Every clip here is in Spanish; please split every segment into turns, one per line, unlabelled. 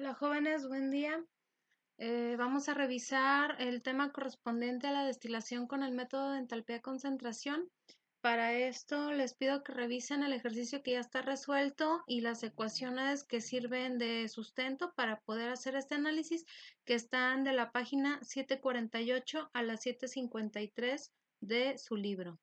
Hola jóvenes, buen día. Vamos a revisar el tema correspondiente a la destilación con el método de entalpía-concentración. Para esto les pido que revisen el ejercicio que ya está resuelto y las ecuaciones que sirven de sustento para poder hacer este análisis, que están de la página 748 a la 753 de su libro.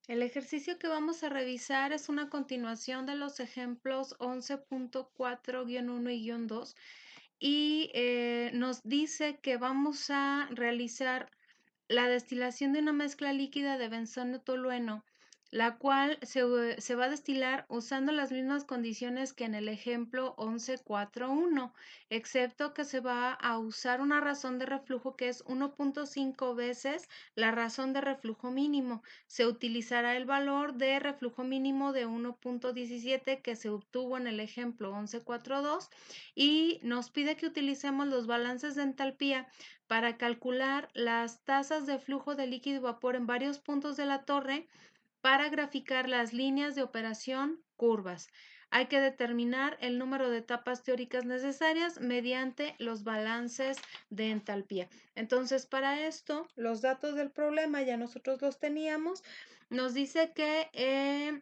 El ejercicio que vamos a revisar es una continuación de los ejemplos 11.4-1 y -2 y nos dice que vamos a realizar la destilación de una mezcla líquida de benzeno tolueno, la cual se va a destilar usando las mismas condiciones que en el ejemplo 11.4.1, excepto que se va a usar una razón de reflujo que es 1.5 veces la razón de reflujo mínimo. Se utilizará el valor de reflujo mínimo de 1.17 que se obtuvo en el ejemplo 11.4.2 y nos pide que utilicemos los balances de entalpía para calcular las tasas de flujo de líquido y vapor en varios puntos de la torre para graficar las líneas de operación curvas. Hay que determinar el número de etapas teóricas necesarias mediante los balances de entalpía. Entonces, para esto, los datos del problema ya nosotros los teníamos. Nos dice que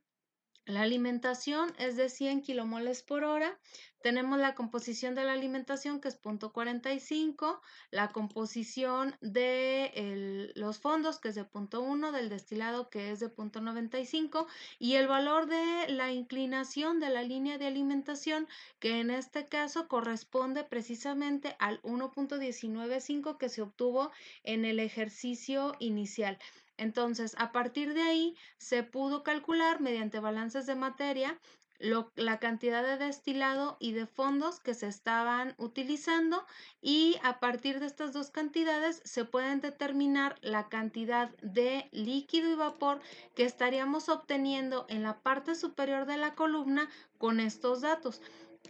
la alimentación es de 100 kilomoles por hora. Tenemos la composición de la alimentación que es 0.45, la composición de los fondos que es de 0.1, del destilado que es de 0.95 y el valor de la inclinación de la línea de alimentación que en este caso corresponde precisamente al 1.195 que se obtuvo en el ejercicio inicial. Entonces, a partir de ahí se pudo calcular mediante balances de materia la cantidad de destilado y de fondos que se estaban utilizando y a partir de estas dos cantidades se pueden determinar la cantidad de líquido y vapor que estaríamos obteniendo en la parte superior de la columna con estos datos.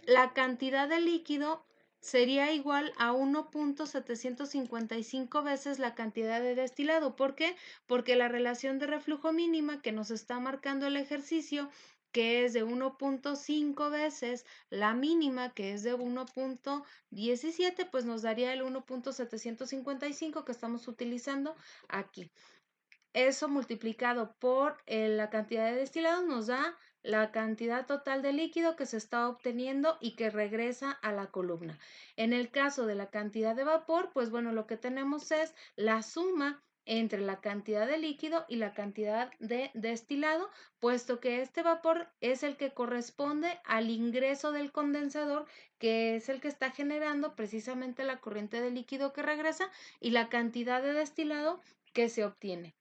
La cantidad de líquido sería igual a 1.755 veces la cantidad de destilado. ¿Por qué? Porque la relación de reflujo mínima que nos está marcando el ejercicio, que es de 1.5 veces la mínima, que es de 1.17, pues nos daría el 1.755 que estamos utilizando aquí. Eso multiplicado por la cantidad de destilados nos da la cantidad total de líquido que se está obteniendo y que regresa a la columna. En el caso de la cantidad de vapor, pues bueno, lo que tenemos es la suma entre la cantidad de líquido y la cantidad de destilado, puesto que este vapor es el que corresponde al ingreso del condensador, que es el que está generando precisamente la corriente de líquido que regresa y la cantidad de destilado que se obtiene.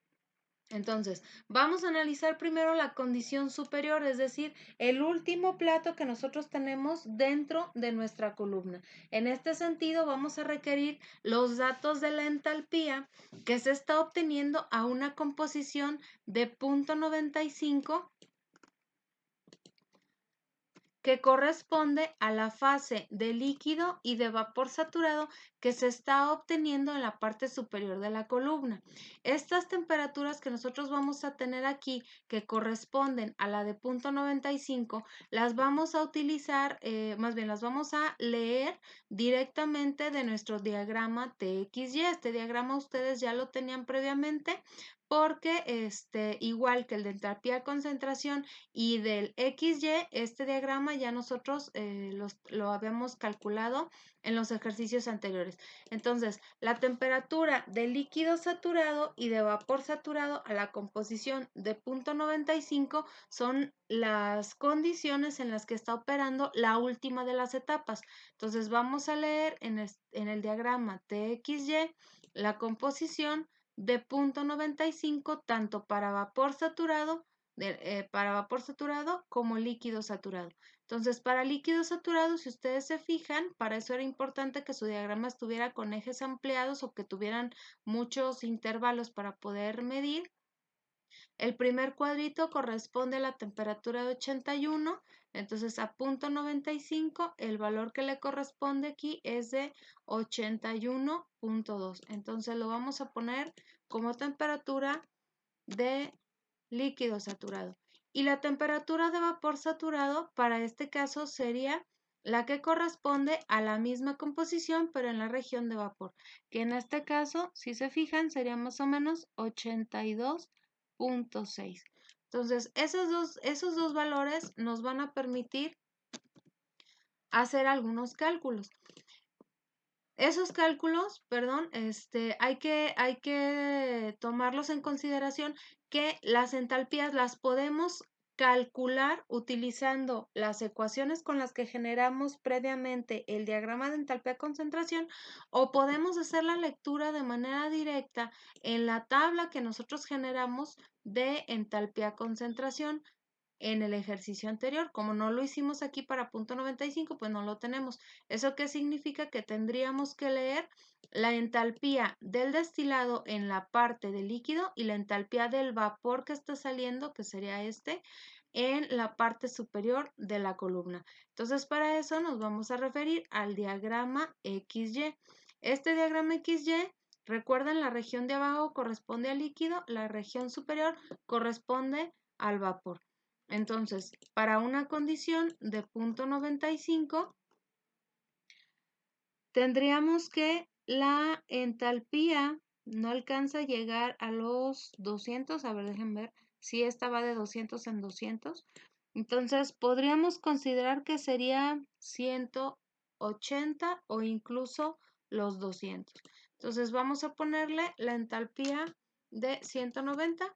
Entonces, vamos a analizar primero la condición superior, es decir, el último plato que nosotros tenemos dentro de nuestra columna. En este sentido, vamos a requerir los datos de la entalpía que se está obteniendo a una composición de 0.95 que corresponde a la fase de líquido y de vapor saturado que se está obteniendo en la parte superior de la columna. Estas temperaturas que nosotros vamos a tener aquí, que corresponden a la de 0.95, las vamos a utilizar, más bien las vamos a leer directamente de nuestro diagrama TXY. Este diagrama ustedes ya lo tenían previamente porque igual que el de entalpía concentración y del XY, este diagrama ya nosotros lo habíamos calculado en los ejercicios anteriores. Entonces, la temperatura de líquido saturado y de vapor saturado a la composición de 0.95 son las condiciones en las que está operando la última de las etapas. Entonces, vamos a leer en el diagrama TXY la composición de 0.95 tanto para vapor saturado como líquido saturado. Entonces, para líquido saturado, si ustedes se fijan, para eso era importante que su diagrama estuviera con ejes ampliados o que tuvieran muchos intervalos para poder medir. El primer cuadrito corresponde a la temperatura de 81, entonces a 0.95 el valor que le corresponde aquí es de 81.2. Entonces lo vamos a poner como temperatura de líquido saturado. Y la temperatura de vapor saturado para este caso sería la que corresponde a la misma composición, pero en la región de vapor, que en este caso, si se fijan, sería más o menos 82.6. Entonces, esos dos valores nos van a permitir hacer algunos cálculos. Esos cálculos, perdón, hay que tomarlos en consideración, que las entalpías las podemos calcular utilizando las ecuaciones con las que generamos previamente el diagrama de entalpía-concentración, o podemos hacer la lectura de manera directa en la tabla que nosotros generamos de entalpía-concentración en el ejercicio anterior. Como no lo hicimos aquí para punto 95, pues no lo tenemos. ¿Eso qué significa? Que tendríamos que leer la entalpía del destilado en la parte del líquido y la entalpía del vapor que está saliendo, que sería en la parte superior de la columna. Entonces, para eso nos vamos a referir al diagrama XY. Este diagrama XY, recuerden, la región de abajo corresponde al líquido, la región superior corresponde al vapor. Entonces, para una condición de punto 95, tendríamos que la entalpía no alcanza a llegar a los 200. A ver, déjenme ver si esta va de 200 en 200. Entonces, podríamos considerar que sería 180 o incluso los 200. Entonces, vamos a ponerle la entalpía de 190.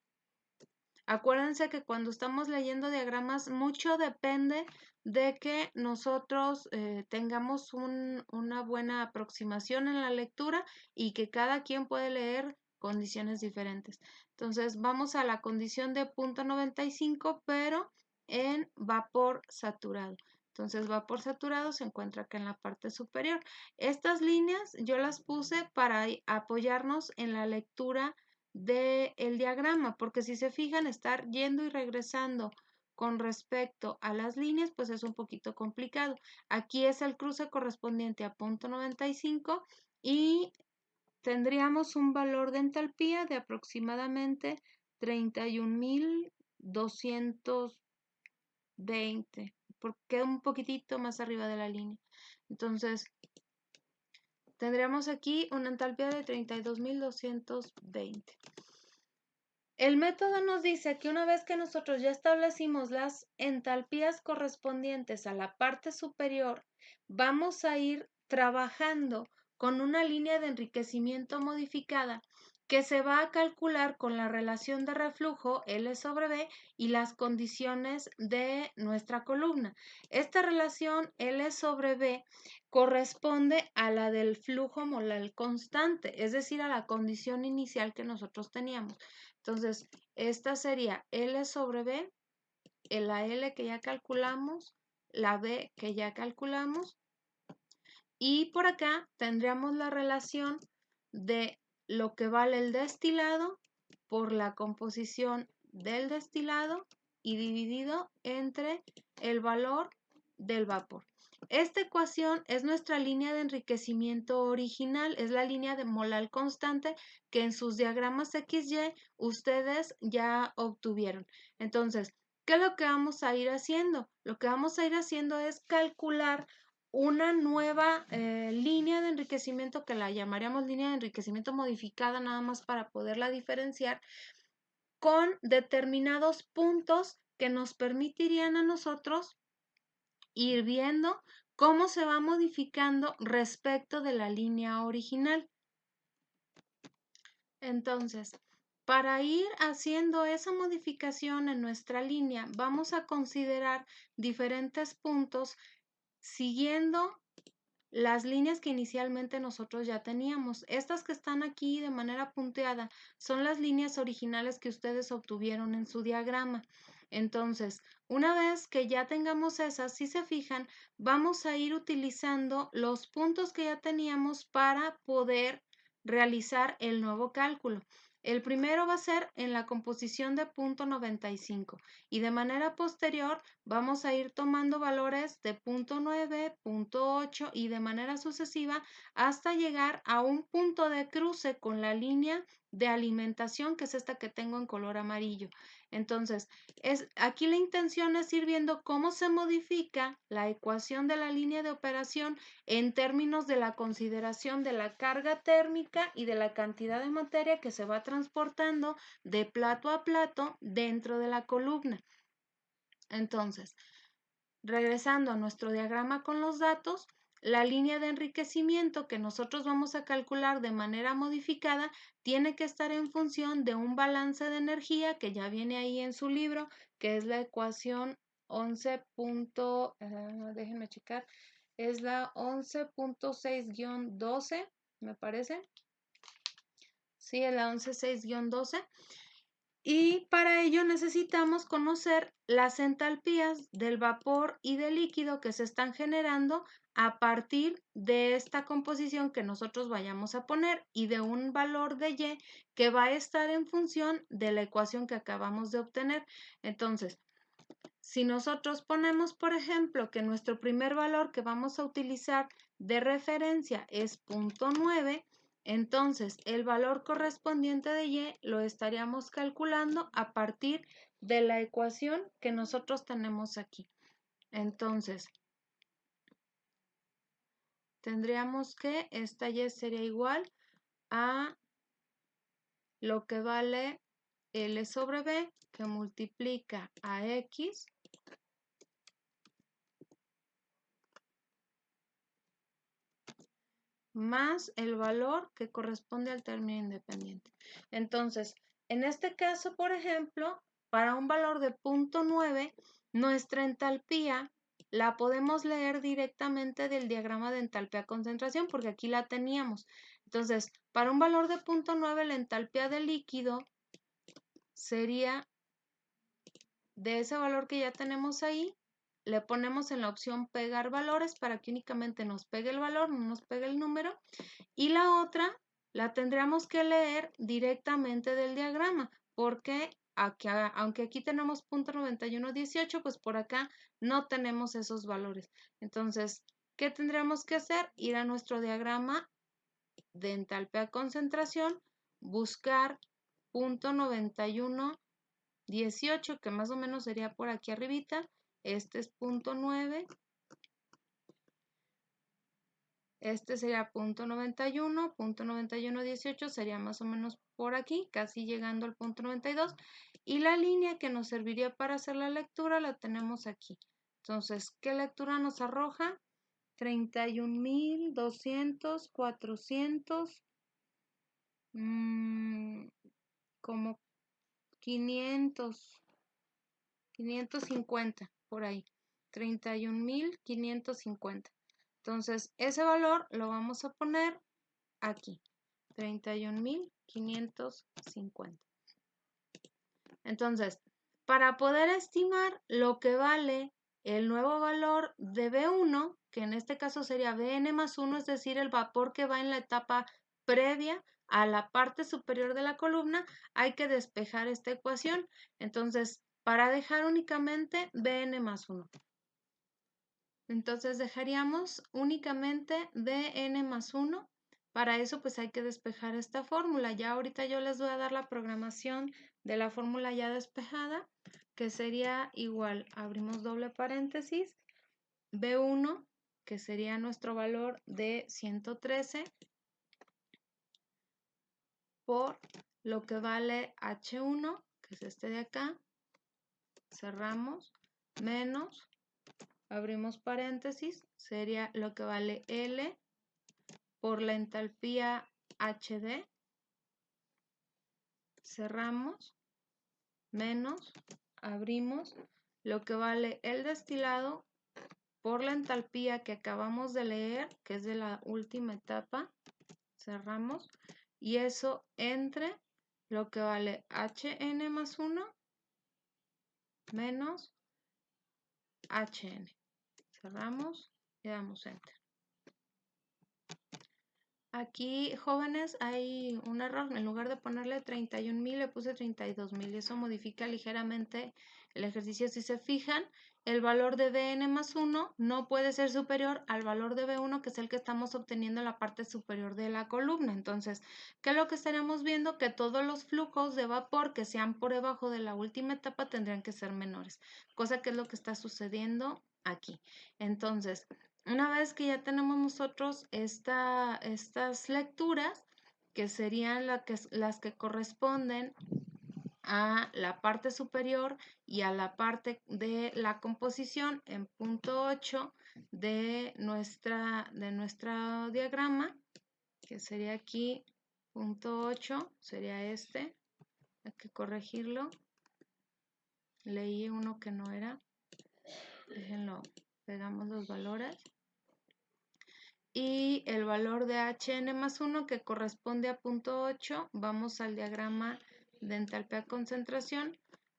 Acuérdense que cuando estamos leyendo diagramas, mucho depende de que nosotros tengamos una buena aproximación en la lectura y que cada quien puede leer condiciones diferentes. Entonces, vamos a la condición de punto 95, pero en vapor saturado. Entonces, vapor saturado se encuentra acá en la parte superior. Estas líneas yo las puse para apoyarnos en la lectura del diagrama, porque si se fijan, estar yendo y regresando con respecto a las líneas, pues es un poquito complicado. Aquí es el cruce correspondiente a punto 95 y tendríamos un valor de entalpía de aproximadamente 31.220, porque un poquitito más arriba de la línea. Entonces, tendríamos aquí una entalpía de 32.220. El método nos dice que una vez que nosotros ya establecimos las entalpías correspondientes a la parte superior, vamos a ir trabajando con una línea de enriquecimiento modificada que se va a calcular con la relación de reflujo L sobre B y las condiciones de nuestra columna. Esta relación L sobre B corresponde a la del flujo molar constante, es decir, a la condición inicial que nosotros teníamos. Entonces, esta sería L sobre B, la L que ya calculamos, la B que ya calculamos, y por acá tendríamos la relación de lo que vale el destilado por la composición del destilado y dividido entre el valor del vapor. Esta ecuación es nuestra línea de enriquecimiento original, es la línea de molar constante que en sus diagramas XY ustedes ya obtuvieron. Entonces, ¿qué es lo que vamos a ir haciendo? Lo que vamos a ir haciendo es calcular una nueva línea de enriquecimiento, que la llamaríamos línea de enriquecimiento modificada, nada más para poderla diferenciar, con determinados puntos que nos permitirían a nosotros ir viendo cómo se va modificando respecto de la línea original. Entonces, para ir haciendo esa modificación en nuestra línea, vamos a considerar diferentes puntos siguiendo las líneas que inicialmente nosotros ya teníamos. Estas que están aquí de manera punteada son las líneas originales que ustedes obtuvieron en su diagrama. Entonces, una vez que ya tengamos esas, si se fijan, vamos a ir utilizando los puntos que ya teníamos para poder realizar el nuevo cálculo. El primero va a ser en la composición de punto 95 y de manera posterior vamos a ir tomando valores de punto 9, punto 8 y de manera sucesiva hasta llegar a un punto de cruce con la línea de alimentación, que es esta que tengo en color amarillo. Entonces, aquí la intención es ir viendo cómo se modifica la ecuación de la línea de operación en términos de la consideración de la carga térmica y de la cantidad de materia que se va transportando de plato a plato dentro de la columna. Entonces, regresando a nuestro diagrama con los datos, la línea de enriquecimiento que nosotros vamos a calcular de manera modificada tiene que estar en función de un balance de energía que ya viene ahí en su libro, que es la ecuación 11. Déjenme checar, es la 11.6-12, me parece. Sí, es la 11.6-12. Y para ello necesitamos conocer las entalpías del vapor y del líquido que se están generando a partir de esta composición que nosotros vayamos a poner y de un valor de Y que va a estar en función de la ecuación que acabamos de obtener. Entonces, si nosotros ponemos, por ejemplo, que nuestro primer valor que vamos a utilizar de referencia es 0.9, entonces el valor correspondiente de Y lo estaríamos calculando a partir de la ecuación que nosotros tenemos aquí. Entonces, tendríamos que esta Y sería igual a lo que vale L sobre B, que multiplica a X más el valor que corresponde al término independiente. Entonces, en este caso, por ejemplo, para un valor de 0.9, nuestra entalpía la podemos leer directamente del diagrama de entalpía-concentración, porque aquí la teníamos. Entonces, para un valor de 0.9, la entalpía del líquido sería de ese valor que ya tenemos ahí, le ponemos en la opción pegar valores para que únicamente nos pegue el valor, no nos pegue el número. Y la otra la tendríamos que leer directamente del diagrama, porque aunque aquí tenemos 0.9118, pues por acá no tenemos esos valores. Entonces, ¿qué tendríamos que hacer? Ir a nuestro diagrama de entalpía concentración, buscar 0.9118, que más o menos sería por aquí arribita. Este es 0.9. Este sería 0.91, 0.9118 sería más o menos por aquí, casi llegando al 0.92. Y la línea que nos serviría para hacer la lectura la tenemos aquí. Entonces, ¿qué lectura nos arroja? 31.200, 400, como 500, 550, por ahí. 31.550. Entonces, ese valor lo vamos a poner aquí, 31.550. Entonces, para poder estimar lo que vale el nuevo valor de B1, que en este caso sería Bn más 1, es decir, el vapor que va en la etapa previa a la parte superior de la columna, hay que despejar esta ecuación. Entonces, para dejar únicamente Bn más 1. Entonces dejaríamos únicamente Bn más 1. Para eso pues hay que despejar esta fórmula. Ya ahorita yo les voy a dar la programación de la fórmula ya despejada, que sería igual, abrimos doble paréntesis, B1, que sería nuestro valor de 113, por lo que vale H1, que es este de acá, cerramos, menos, abrimos paréntesis, sería lo que vale L por la entalpía HD, cerramos, menos, abrimos, lo que vale el destilado por la entalpía que acabamos de leer, que es de la última etapa, cerramos, y eso entre lo que vale HN más 1 menos HN. Cerramos y damos Enter. Aquí, jóvenes, hay un error. En lugar de ponerle 31,000, le puse 32,000. Y eso modifica ligeramente el ejercicio. Si se fijan, el valor de Bn más 1 no puede ser superior al valor de B1, que es el que estamos obteniendo en la parte superior de la columna. Entonces, ¿qué es lo que estaríamos viendo? Que todos los flujos de vapor que sean por debajo de la última etapa tendrían que ser menores, cosa que es lo que está sucediendo aquí. Entonces, una vez que ya tenemos nosotros estas lecturas, que serían las que corresponden a la parte superior y a la parte de la composición en punto 8 de nuestro diagrama, que sería aquí punto 8, sería este, hay que corregirlo, leí uno que no era, déjenlo, pegamos los valores. Y el valor de Hn más 1 que corresponde a punto 8, vamos al diagrama de entalpía concentración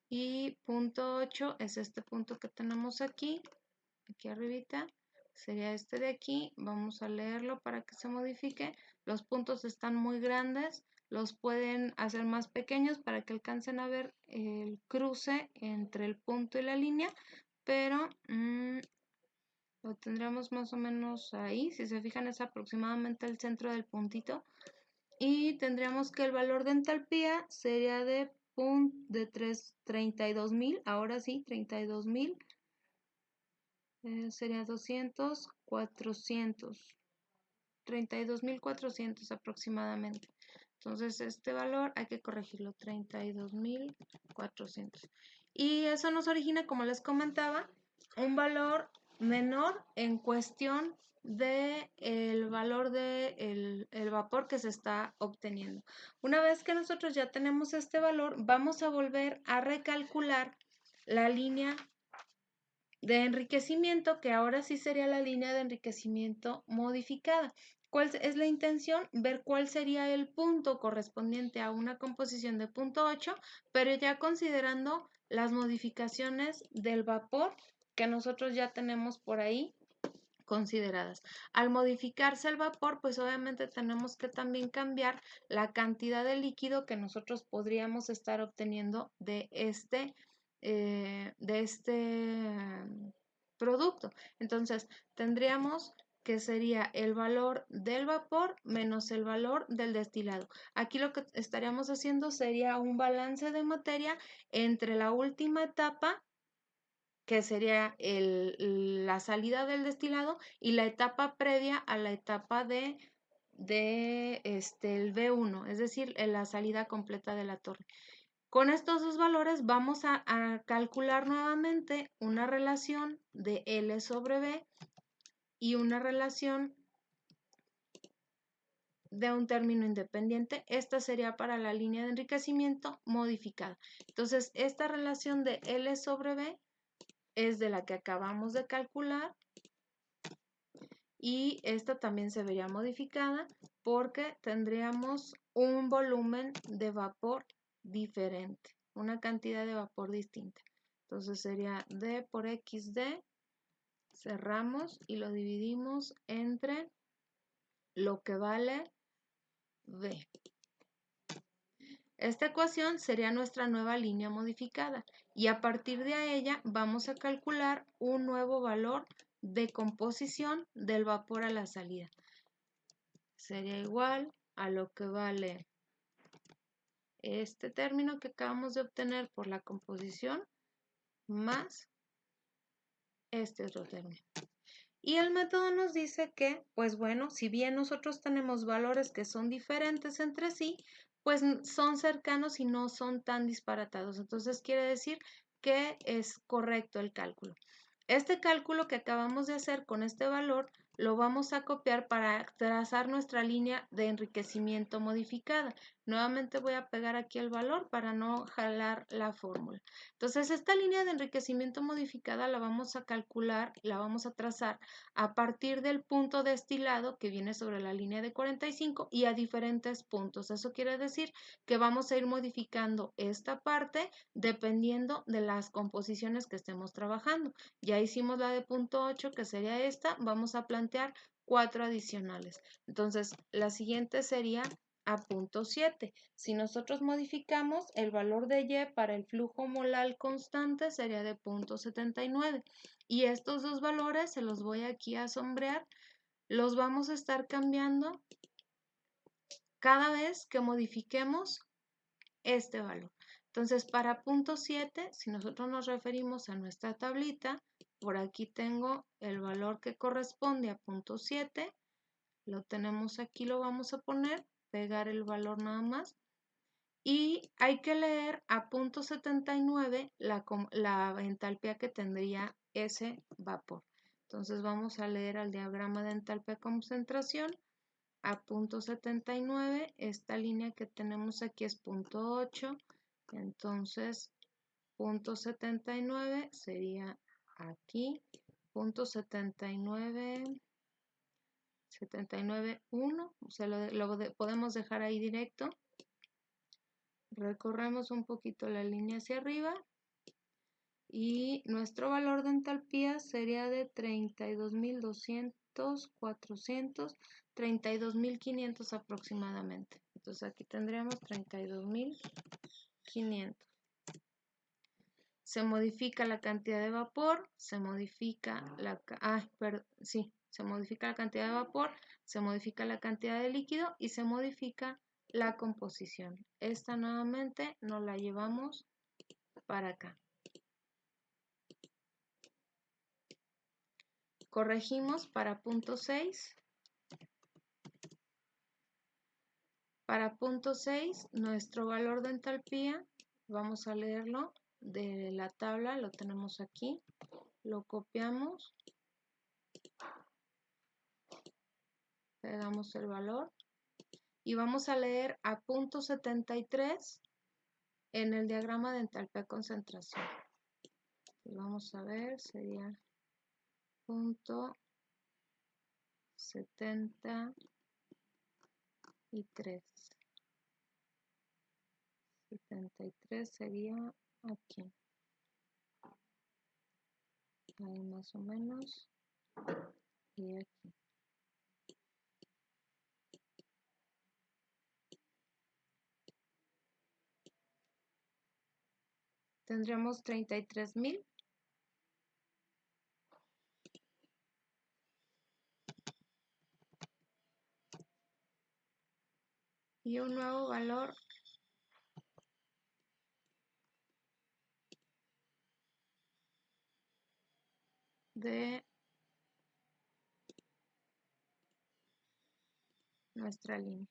y punto 8 es este punto que tenemos aquí arribita, sería este de aquí, vamos a leerlo para que se modifique, los puntos están muy grandes, los pueden hacer más pequeños para que alcancen a ver el cruce entre el punto y la línea, pero lo tendremos más o menos ahí, si se fijan es aproximadamente el centro del puntito. Y tendríamos que el valor de entalpía sería de 32,000, ahora sí, 32,000. Sería 200, 400, 32,400 aproximadamente. Entonces este valor hay que corregirlo, 32,400. Y eso nos origina, como les comentaba, un valor menor en cuestión de el valor de el vapor que se está obteniendo. Una vez que nosotros ya tenemos este valor, vamos a volver a recalcular la línea de enriquecimiento, que ahora sí sería la línea de enriquecimiento modificada. ¿Cuál es la intención? Ver cuál sería el punto correspondiente a una composición de punto 8, pero ya considerando las modificaciones del vapor que nosotros ya tenemos por ahí consideradas. Al modificarse el vapor, pues obviamente tenemos que también cambiar la cantidad de líquido que nosotros podríamos estar obteniendo de este producto. Entonces, tendríamos que sería el valor del vapor menos el valor del destilado. Aquí lo que estaríamos haciendo sería un balance de materia entre la última etapa, que sería la salida del destilado, y la etapa previa a la etapa el B1, es decir, la salida completa de la torre. Con estos dos valores vamos a calcular nuevamente una relación de L sobre B y una relación de un término independiente. Esta sería para la línea de enriquecimiento modificada. Entonces, esta relación de L sobre B es de la que acabamos de calcular y esta también se vería modificada porque tendríamos un volumen de vapor diferente, una cantidad de vapor distinta. Entonces sería D por XD, cerramos y lo dividimos entre lo que vale V. Esta ecuación sería nuestra nueva línea modificada y a partir de ella vamos a calcular un nuevo valor de composición del vapor a la salida. Sería igual a lo que vale este término que acabamos de obtener por la composición más este otro término. Y el método nos dice que, pues bueno, si bien nosotros tenemos valores que son diferentes entre sí, pues son cercanos y no son tan disparatados. Entonces quiere decir que es correcto el cálculo. Este cálculo que acabamos de hacer con este valor lo vamos a copiar para trazar nuestra línea de enriquecimiento modificada. Nuevamente voy a pegar aquí el valor para no jalar la fórmula. Entonces, esta línea de enriquecimiento modificada la vamos a calcular, la vamos a trazar a partir del punto destilado que viene sobre la línea de 45 y a diferentes puntos. Eso quiere decir que vamos a ir modificando esta parte dependiendo de las composiciones que estemos trabajando. Ya hicimos la de punto 8, que sería esta. Vamos a plantear plantear 4 adicionales. Entonces, la siguiente sería a punto 7. Si nosotros modificamos el valor de Y para el flujo molal constante sería de 0.79. Y estos dos valores se los voy aquí a sombrear. Los vamos a estar cambiando cada vez que modifiquemos este valor. Entonces, para punto 7, si nosotros nos referimos a nuestra tablita, por aquí tengo el valor que corresponde a punto 7. Lo tenemos aquí, lo vamos a poner, pegar el valor nada más. Y hay que leer a punto 79 la entalpía que tendría ese vapor. Entonces vamos a leer al diagrama de entalpía concentración. A punto 79, esta línea que tenemos aquí es punto 8. Entonces, punto 79 sería aquí. Punto 79, 79.1. O sea, lo podemos dejar ahí directo. Recorremos un poquito la línea hacia arriba y nuestro valor de entalpía sería de 32.200, 400, 32.500 aproximadamente. Entonces aquí tendríamos 32.500. Se modifica la cantidad de vapor, se modifica se modifica la cantidad de vapor, se modifica la cantidad de líquido y se modifica la composición. Esta nuevamente nos la llevamos para acá. Corregimos para punto 6. Para punto 6, nuestro valor de entalpía, vamos a leerlo de la tabla, lo tenemos aquí, lo copiamos, pegamos el valor y vamos a leer a punto 73 en el diagrama de entalpía concentración. Y vamos a ver, sería punto 73. 73 sería aquí. Ahí más o menos. Y aquí. Tendríamos 33.000. Y un nuevo valor de nuestra línea.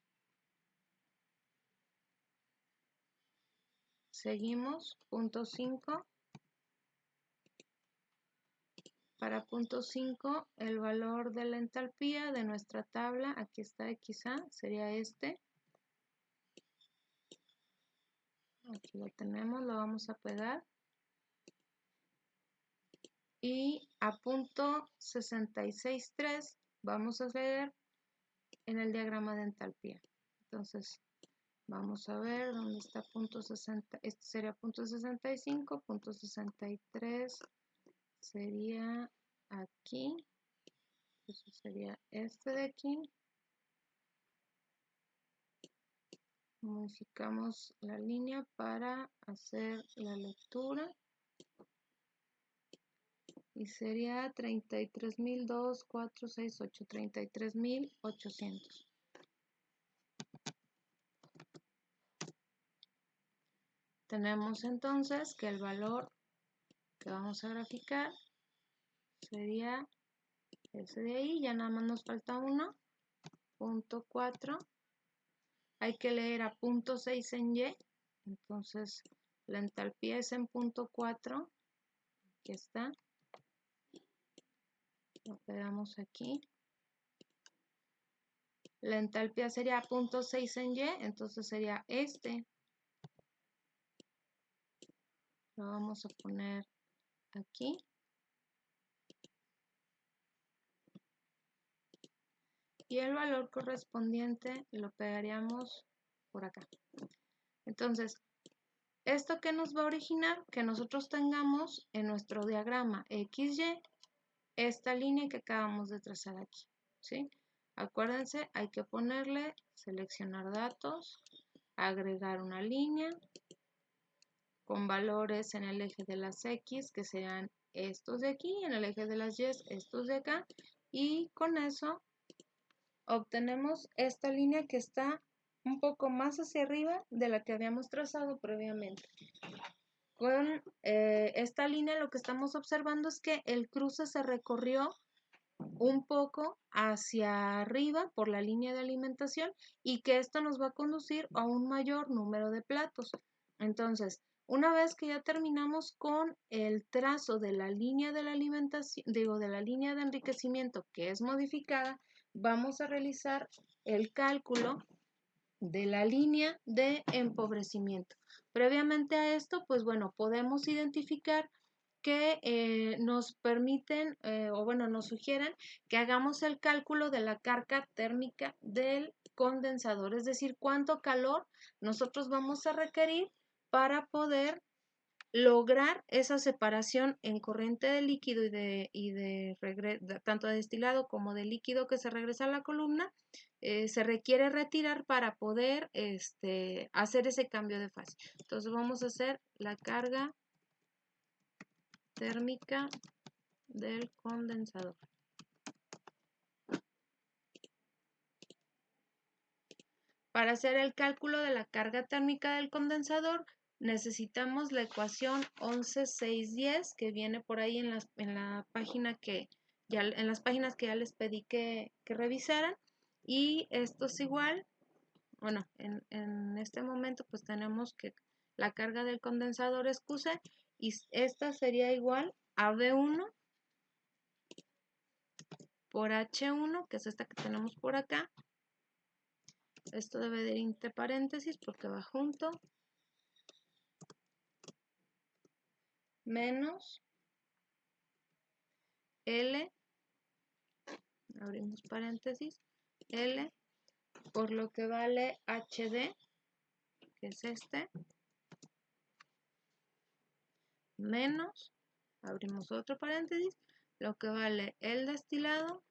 Seguimos, punto 5. Para punto 5, el valor de la entalpía de nuestra tabla, aquí está XA, sería este. Aquí lo tenemos, lo vamos a pegar. Y a punto 66.3 vamos a leer en el diagrama de entalpía. Entonces, vamos a ver dónde está punto 60. Este sería punto 65, punto 63 sería aquí. Eso sería este de aquí. Modificamos la línea para hacer la lectura. Y sería 33.246.8, 33.800. Tenemos entonces que el valor que vamos a graficar sería ese de ahí, ya nada más nos falta uno, punto 4. Hay que leer a punto 6 en Y, entonces la entalpía es en punto 4, aquí está, lo pegamos aquí. La entalpía sería punto 6 en Y, entonces sería este. Lo vamos a poner aquí. Y el valor correspondiente lo pegaríamos por acá. Entonces, ¿esto qué nos va a originar? Que nosotros tengamos en nuestro diagrama XY esta línea que acabamos de trazar aquí, ¿sí? Acuérdense, hay que ponerle, seleccionar datos, agregar una línea con valores en el eje de las X, que serán estos de aquí, en el eje de las Y, estos de acá, y con eso obtenemos esta línea que está un poco más hacia arriba de la que habíamos trazado previamente. Con esta línea lo que estamos observando es que el cruce se recorrió un poco hacia arriba por la línea de alimentación y que esto nos va a conducir a un mayor número de platos. Entonces, una vez que ya terminamos con el trazo de la línea de la alimentación, digo, de la línea de enriquecimiento que es modificada, vamos a realizar el cálculo de la línea de empobrecimiento. Previamente a esto, pues bueno, podemos identificar que nos permiten o bueno, nos sugieren que hagamos el cálculo de la carga térmica del condensador, es decir, cuánto calor nosotros vamos a requerir para poder lograr esa separación en corriente de líquido tanto de destilado como de líquido que se regresa a la columna, se requiere retirar para poder hacer ese cambio de fase. Entonces vamos a hacer la carga térmica del condensador. Para hacer el cálculo de la carga térmica del condensador, necesitamos la ecuación 11.610 que viene por ahí en la página en las páginas que ya les pedí que revisaran. Y esto es igual, bueno, en este momento pues tenemos que la carga del condensador es QC y esta sería igual a V1 por H1, que es esta que tenemos por acá. Esto debe de ir entre paréntesis porque va junto. Menos L, abrimos paréntesis, L por lo que vale HD, que es menos, abrimos otro paréntesis, lo que vale el destilado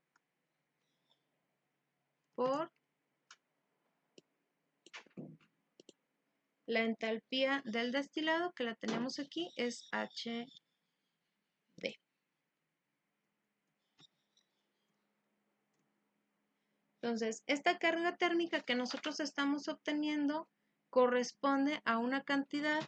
por la entalpía del destilado, que la tenemos aquí, es HD. Entonces, esta carga térmica que nosotros estamos obteniendo corresponde a una cantidad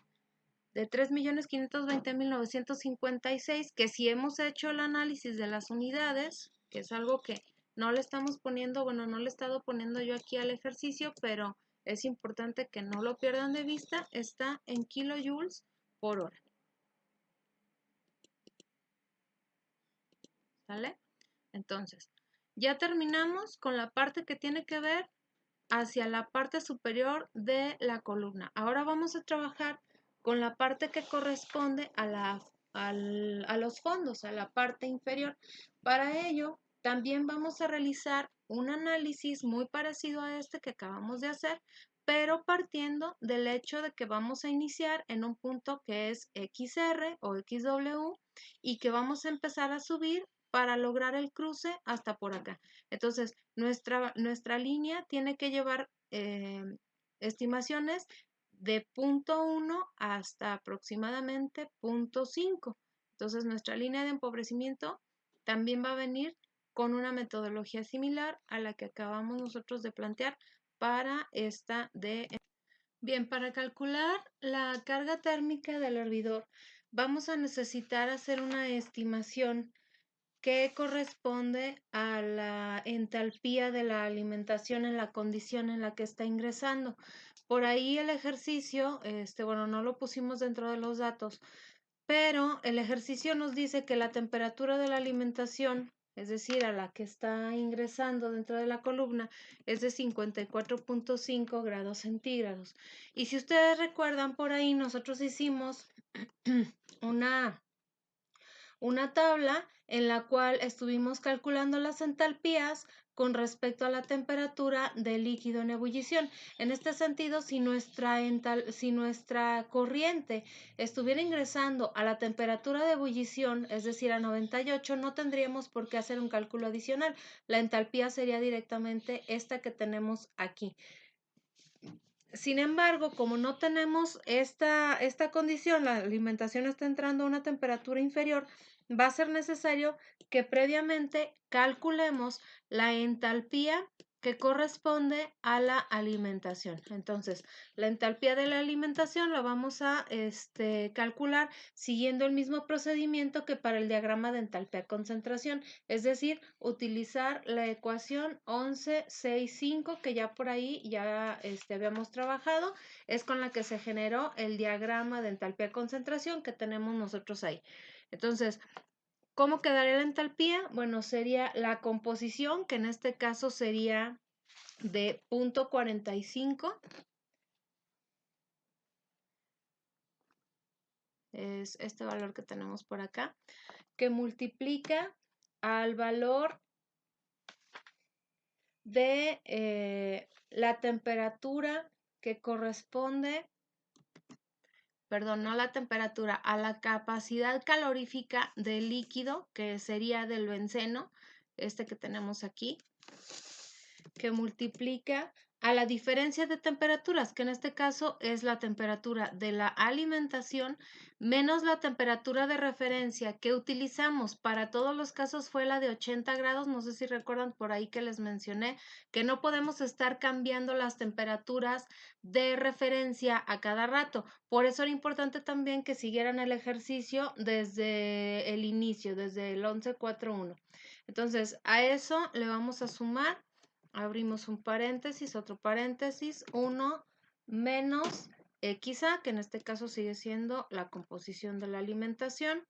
de 3.520.956, que si hemos hecho el análisis de las unidades, que es algo que no le estamos poniendo, bueno, no le he estado poniendo yo aquí al ejercicio, pero es importante que no lo pierdan de vista, está en kilojoules por hora. ¿Sale? Entonces, ya terminamos con la parte que tiene que ver hacia la parte superior de la columna. Ahora vamos a trabajar con la parte que corresponde a los fondos, a la parte inferior. Para ello, también vamos a realizar un análisis muy parecido a este que acabamos de hacer, pero partiendo del hecho de que vamos a iniciar en un punto que es XR o XW y que vamos a empezar a subir para lograr el cruce hasta por acá. Entonces, nuestra línea tiene que llevar estimaciones de punto 1 hasta aproximadamente punto 5. Entonces, nuestra línea de empobrecimiento también va a venir con una metodología similar a la que acabamos nosotros de plantear para esta de... Bien, para calcular la carga térmica del hervidor, vamos a necesitar hacer una estimación que corresponde a la entalpía de la alimentación en la condición en la que está ingresando. Por ahí el ejercicio, bueno, no lo pusimos dentro de los datos, pero el ejercicio nos dice que la temperatura de la alimentación, es decir, a la que está ingresando dentro de la columna, es de 54.5 grados centígrados. Y si ustedes recuerdan por ahí, nosotros hicimos una una tabla en la cual estuvimos calculando las entalpías con respecto a la temperatura del líquido en ebullición. En este sentido, si nuestra corriente estuviera ingresando a la temperatura de ebullición, es decir, a 98, no tendríamos por qué hacer un cálculo adicional. La entalpía sería directamente esta que tenemos aquí. Sin embargo, como no tenemos esta condición, la alimentación está entrando a una temperatura inferior, va a ser necesario que previamente calculemos la entalpía que corresponde a la alimentación. Entonces, la entalpía de la alimentación la vamos a calcular siguiendo el mismo procedimiento que para el diagrama de entalpía-concentración, es decir, utilizar la ecuación 1165 que ya por ahí ya habíamos trabajado, es con la que se generó el diagrama de entalpía-concentración que tenemos nosotros ahí. Entonces, ¿cómo quedaría la entalpía? Bueno, sería la composición, que en este caso sería de 0.45. Es este valor que tenemos por acá, que multiplica al valor de la temperatura que corresponde, perdón, no la temperatura, a la capacidad calorífica del líquido, que sería del benceno, este que tenemos aquí, que multiplica a la diferencia de temperaturas, que en este caso es la temperatura de la alimentación menos la temperatura de referencia que utilizamos para todos los casos fue la de 80 grados. No sé si recuerdan por ahí que les mencioné que no podemos estar cambiando las temperaturas de referencia a cada rato. Por eso era importante también que siguieran el ejercicio desde el inicio, desde el 11.4.1. Entonces, a eso le vamos a sumar. Abrimos un paréntesis, otro paréntesis, 1 menos XA, que en este caso sigue siendo la composición de la alimentación,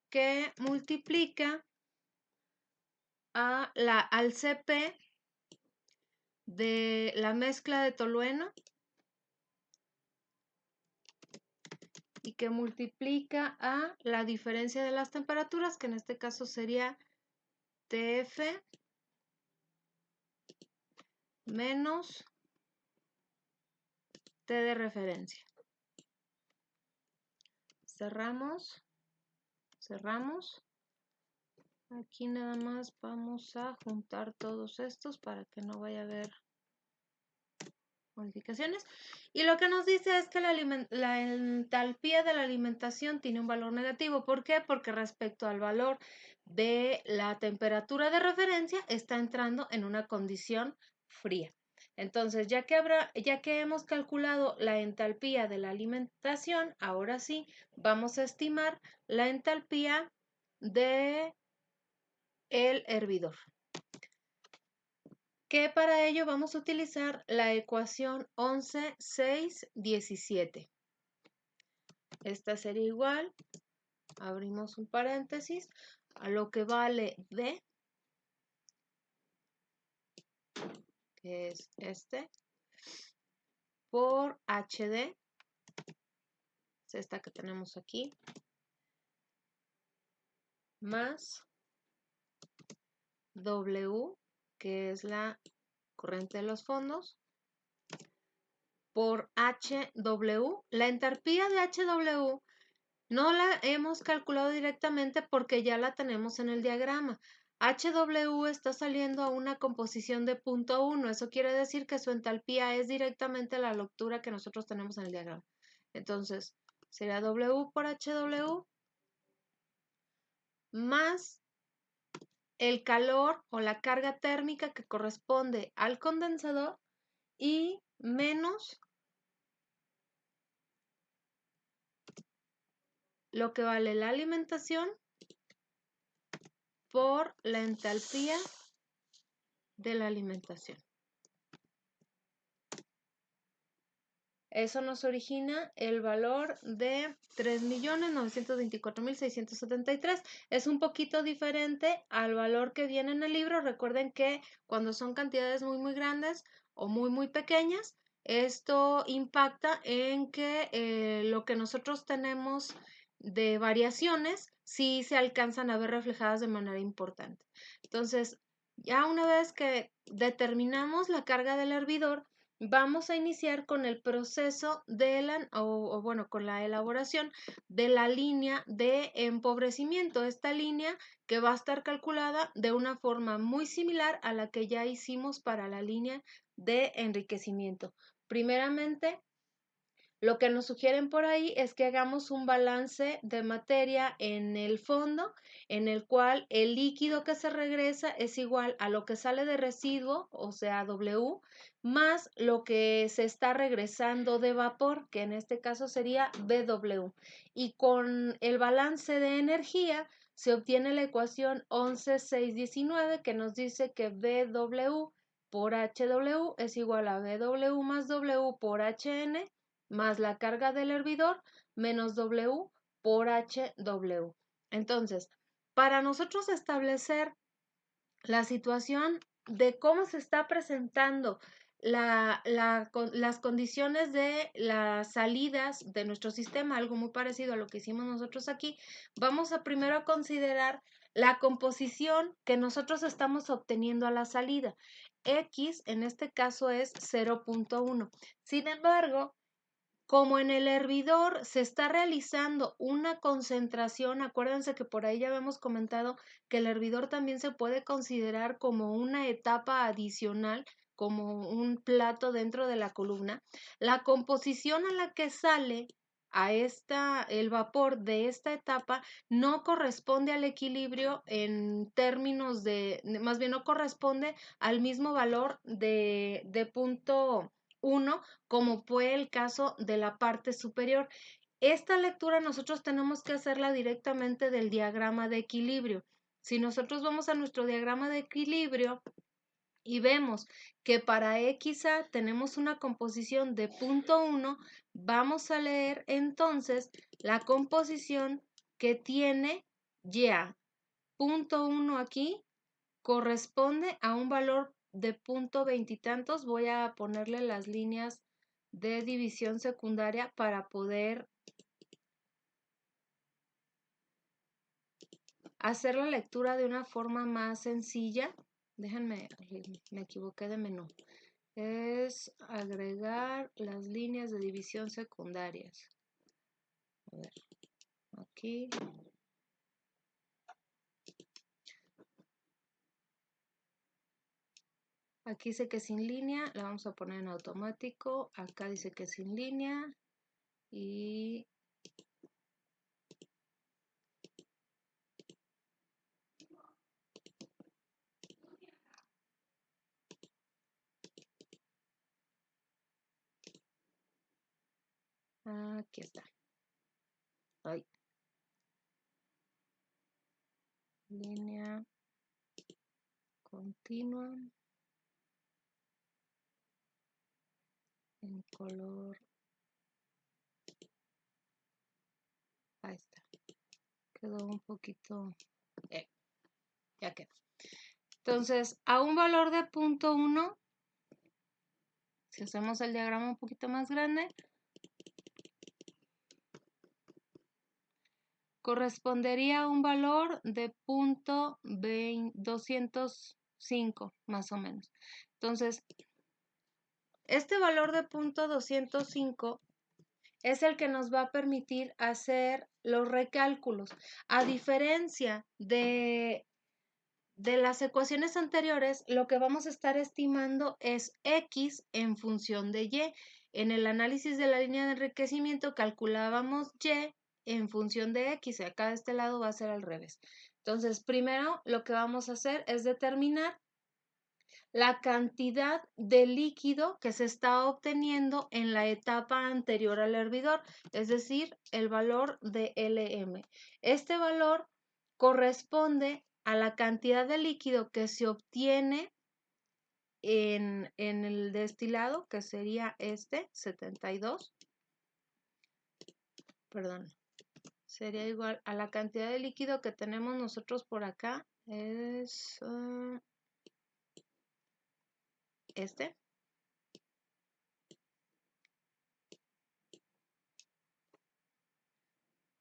que multiplica al CP de la mezcla de tolueno y que multiplica a la diferencia de las temperaturas, que en este caso sería TF menos T de referencia. Cerramos. Aquí nada más vamos a juntar todos estos para que no vaya a haber modificaciones. Y lo que nos dice es que la entalpía de la alimentación tiene un valor negativo. ¿Por qué? Porque respecto al valor de la temperatura de referencia está entrando en una condición fría. Entonces, ya que hemos calculado la entalpía de la alimentación, ahora sí vamos a estimar la entalpía de el hervidor, que para ello vamos a utilizar la ecuación 11.6.17. Esta sería igual, abrimos un paréntesis, a lo que vale D, que es este, por HD, es esta que tenemos aquí, más W, que es la corriente de los fondos, por HW. La entalpía de HW no la hemos calculado directamente porque ya la tenemos en el diagrama. HW está saliendo a una composición de 0.1. Eso quiere decir que su entalpía es directamente la lectura que nosotros tenemos en el diagrama. Entonces, sería W por HW más el calor o la carga térmica que corresponde al condensador y menos lo que vale la alimentación por la entalpía de la alimentación. Eso nos origina el valor de 3.924.673. Es un poquito diferente al valor que viene en el libro. Recuerden que cuando son cantidades muy, muy grandes o muy, muy pequeñas, esto impacta en que lo que nosotros tenemos de variaciones sí se alcanzan a ver reflejadas de manera importante. Entonces, ya una vez que determinamos la carga del hervidor, vamos a iniciar con el proceso de con la elaboración de la línea de empobrecimiento. Esta línea que va a estar calculada de una forma muy similar a la que ya hicimos para la línea de enriquecimiento. Primeramente, lo que nos sugieren por ahí es que hagamos un balance de materia en el fondo, en el cual el líquido que se regresa es igual a lo que sale de residuo, o sea, W, más lo que se está regresando de vapor, que en este caso sería BW. Y con el balance de energía se obtiene la ecuación 11,619, que nos dice que BW por HW es igual a BW más W por HN más la carga del hervidor menos W por HW. Entonces, para nosotros establecer la situación de cómo se está presentando las condiciones de las salidas de nuestro sistema, algo muy parecido a lo que hicimos nosotros aquí, vamos a primero considerar la composición que nosotros estamos obteniendo a la salida. X en este caso es 0.1. Sin embargo, como en el hervidor se está realizando una concentración, acuérdense que por ahí ya habíamos comentado que el hervidor también se puede considerar como una etapa adicional, como un plato dentro de la columna. La composición a la que sale el vapor de esta etapa no corresponde al equilibrio en términos más bien no corresponde al mismo valor de punto 1 como fue el caso de la parte superior. Esta lectura nosotros tenemos que hacerla directamente del diagrama de equilibrio. Si nosotros vamos a nuestro diagrama de equilibrio y vemos que para XA tenemos una composición de punto 1, vamos a leer entonces la composición que tiene ya. Punto 1 aquí corresponde a un valor de punto veintitantos. Voy a ponerle las líneas de división secundaria para poder hacer la lectura de una forma más sencilla. Déjenme, me equivoqué de menú. Es agregar las líneas de división secundarias. A ver, aquí. Aquí dice que sin línea, la vamos a poner en automático. Acá dice que sin línea y aquí está. Ay. Línea continua en color. Ahí está. Quedó un poquito. Ya quedó. Entonces, a un valor de punto 1, si hacemos el diagrama un poquito más grande, correspondería a un valor de punto 205, más o menos. Entonces, este valor de punto 205 es el que nos va a permitir hacer los recálculos. A diferencia de las ecuaciones anteriores, lo que vamos a estar estimando es X en función de Y. En el análisis de la línea de enriquecimiento calculábamos Y en función de X. Acá de este lado va a ser al revés. Entonces, primero lo que vamos a hacer es determinar la cantidad de líquido que se está obteniendo en la etapa anterior al hervidor, es decir, el valor de LM. Este valor corresponde a la cantidad de líquido que se obtiene en el destilado, que sería 72, perdón, sería igual a la cantidad de líquido que tenemos nosotros por acá, es este.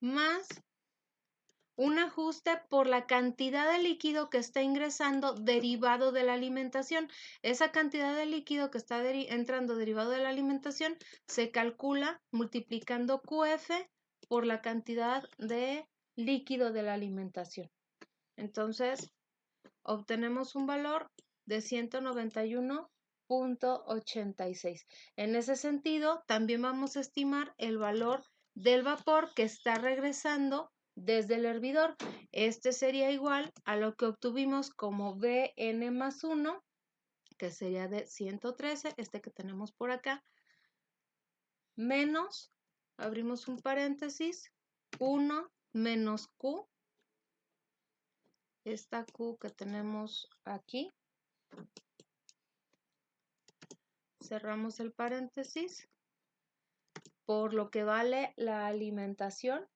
más un ajuste por la cantidad de líquido que está ingresando derivado de la alimentación. Esa cantidad de líquido que está entrando derivado de la alimentación se calcula multiplicando QF por la cantidad de líquido de la alimentación. Entonces, obtenemos un valor de 191.86. En ese sentido, también vamos a estimar el valor del vapor que está regresando desde el hervidor. Este sería igual a lo que obtuvimos como Bn más 1, que sería de 113, este que tenemos por acá, menos, abrimos un paréntesis, 1 menos Q, esta Q que tenemos aquí, cerramos el paréntesis, por lo que vale la alimentación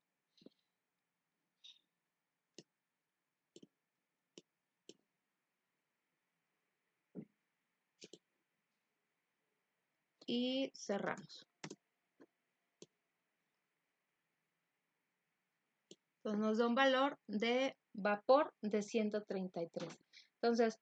y cerramos. Entonces nos da un valor de vapor de 133. Entonces,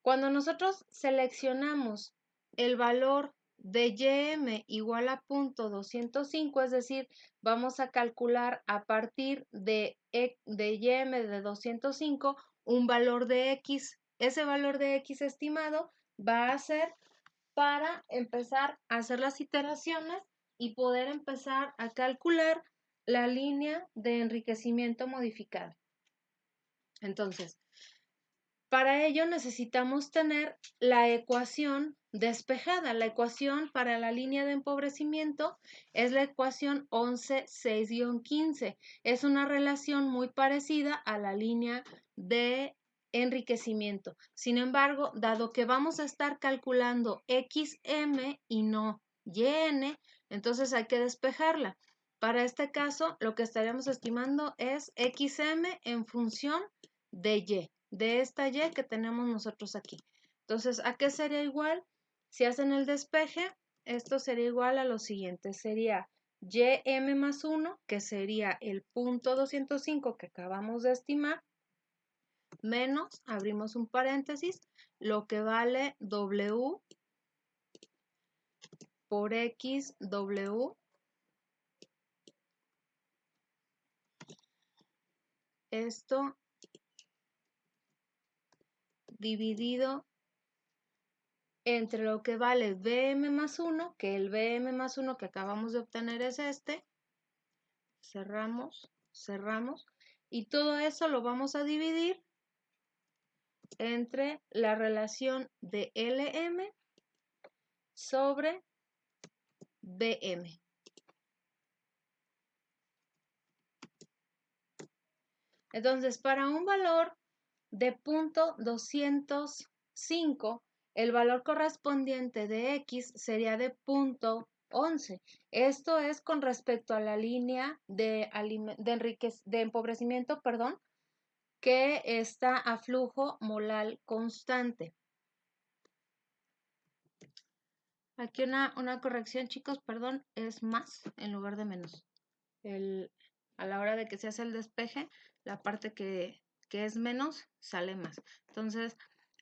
cuando nosotros seleccionamos el valor de Ym igual a 0.205, es decir, vamos a calcular a partir de Ym de 205 un valor de X. Ese valor de X estimado va a ser para empezar a hacer las iteraciones y poder empezar a calcular la línea de enriquecimiento modificada. Entonces, para ello necesitamos tener la ecuación despejada. La ecuación para la línea de empobrecimiento es la ecuación 11,6-15. Es una relación muy parecida a la línea de enriquecimiento. Sin embargo, dado que vamos a estar calculando XM y no YN, entonces hay que despejarla. Para este caso, lo que estaríamos estimando es XM en función de Y, de esta Y que tenemos nosotros aquí. Entonces, ¿a qué sería igual? Si hacen el despeje, esto sería igual a lo siguiente. Sería Ym más 1, que sería el punto 205 que acabamos de estimar, menos, abrimos un paréntesis, lo que vale W por XW. Esto dividido entre lo que vale Bm más 1, que el Bm más 1 que acabamos de obtener es este, cerramos, cerramos, y todo eso lo vamos a dividir entre la relación de Lm sobre Bm. Entonces, para un valor de 0.205, el valor correspondiente de X sería de 0.11. Esto es con respecto a la línea de empobrecimiento, perdón, que está a flujo molar constante. Aquí una corrección, chicos, perdón, es más en lugar de menos. A la hora de que se hace el despeje, la parte que es menos sale más. Entonces,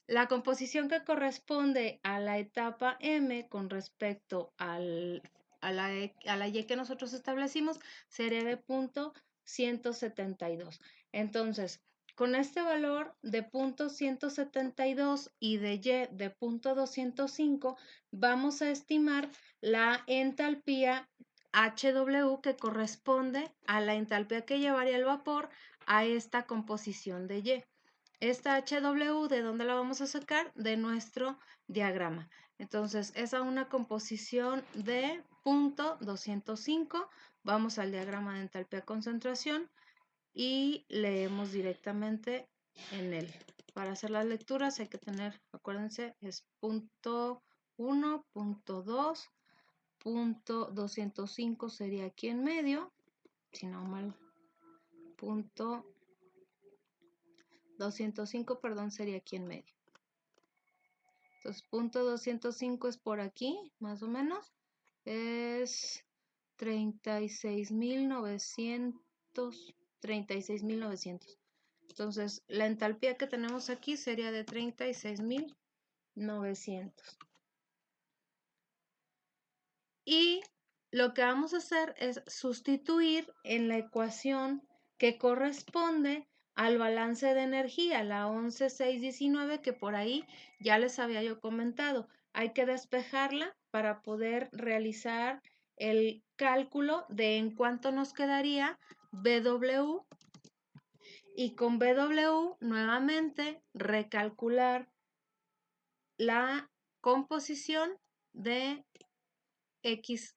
la composición que corresponde a la etapa M con respecto a la Y que nosotros establecimos sería de 0.172. Entonces, con este valor de 0.172 y de Y de 0.205, vamos a estimar la entalpía HW que corresponde a la entalpía que llevaría el vapor a esta composición de Y. Esta HW, ¿de dónde la vamos a sacar? De nuestro diagrama. Entonces, es a una composición de 0.205. Vamos al diagrama de entalpía concentración y leemos directamente en él. Para hacer las lecturas hay que tener, acuérdense, es 0.1, 0.2, 0.205 sería aquí en medio, si no mal, 0.205, perdón, sería aquí en medio. Entonces, 0.205 es por aquí, más o menos, es 36.900 36.900. Entonces, la entalpía que tenemos aquí sería de 36.900. Y lo que vamos a hacer es sustituir en la ecuación que corresponde al balance de energía, la 11.619, que por ahí ya les había yo comentado. Hay que despejarla para poder realizar el cálculo de en cuánto nos quedaría BW, y con BW nuevamente recalcular la composición de X